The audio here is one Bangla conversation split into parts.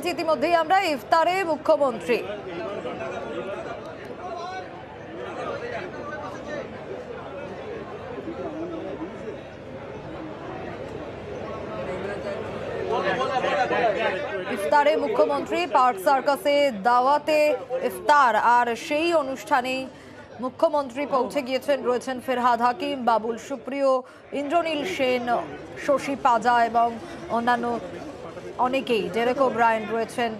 পেয়েছি ইতিমধ্যেই আমরা। ইফতারে মুখ্যমন্ত্রী পার্ক সার্কাসে দাওয়াতে ইফতার, আর সেই অনুষ্ঠানেই মুখ্যমন্ত্রী পৌঁছে গিয়েছেন। রয়েছেন ফেরহাদ হাকিম, বাবুল সুপ্রিয়, ইন্দ্রনীল সেন, শশী পাজা এবং অন্যান্য অনেকেই। ডেরেক ওব্রায়েন রয়েছেন।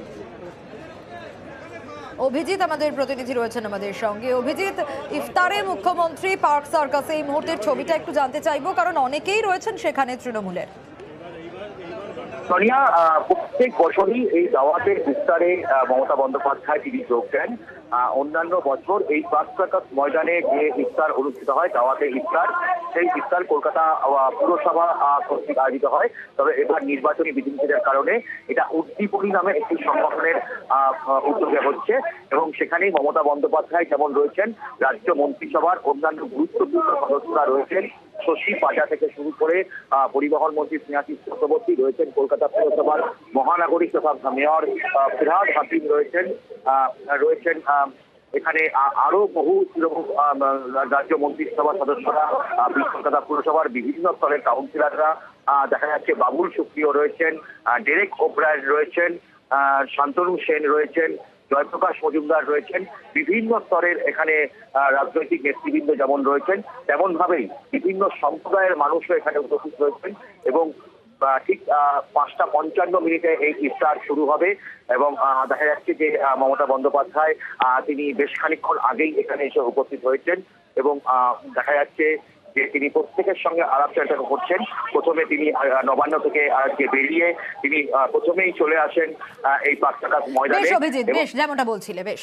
অভিজিৎ আমাদের প্রতিনিধি রয়েছেন আমাদের সঙ্গে। অভিজিৎ, ইফতারে মুখ্যমন্ত্রী পার্ক সার্কাসে এই মুহূর্তের ছবিটা একটু জানতে চাইবো, কারণ অনেকেই রয়েছেন সেখানে তৃণমূলের। সোনিয়া, প্রত্যেক বছরই এই দাওয়াতের ইফতারে মমতা বন্দ্যোপাধ্যায় তিনি যোগ দেন। অন্যান্য বছর এই পার্ক সার্কাস ময়দানে যে ইফতার অনুষ্ঠিত হয়, দাওয়াতের ইফতার, সেই ইফতার কলকাতা পুরসভা কর্তৃক আয়োজিত হয়। তবে এবার নির্বাচনী বিধিনিষেধের কারণে এটা উদ্দীপনী নামে একটি সংগঠনের উদ্যোগে হচ্ছে, এবং সেখানেই মমতা বন্দ্যোপাধ্যায় যেমন রয়েছেন, রাজ্য মন্ত্রিসভার অন্যান্য গুরুত্বপূর্ণ সদস্যরা রয়েছেন। শশী পাজা থেকে শুরু করে পরিবহন মন্ত্রী স্নেহাশিস চক্রবর্তী রয়েছেন, কলকাতা পুরসভার মহানাগরিক তথা মেয়র ফেরহাদ হাকিম রয়েছেন, এখানে আরো বহু রাজ্য মন্ত্রিসভার সদস্যরা, কলকাতা পুরসভার বিভিন্ন স্তরের কাউন্সিলররা, দেখা যাচ্ছে বাবুল সুপ্রিয় রয়েছেন, ডেরেক ওব্রায়েন রয়েছেন, শান্তনু সেন রয়েছেন, জয়প্রকাশ মজুমদার রয়েছেন। বিভিন্ন স্তরের এখানে রাজনৈতিক নেতৃবৃন্দ যেমন রয়েছেন, তেমন ভাবেই বিভিন্ন সম্প্রদায়ের মানুষও এখানে উপস্থিত রয়েছেন। এবং ঠিক 5:55 এই ইফতার শুরু হবে, এবং দেখা যাচ্ছে যে মমতা বন্দ্যোপাধ্যায় তিনি বেশ খানিকক্ষণ আগেই এখানে এসে উপস্থিত হয়েছেন, এবং দেখা যাচ্ছে যে তিনি প্রত্যেকের সঙ্গে আলাপচারিতা করছেন। প্রথমে তিনি নবান্ন থেকে আজকে বেরিয়ে তিনি প্রথমেই চলে আসেন এই পার্ক সার্কাস ময়দানে। বেশ, যেমনটা বলছিলে বেশ।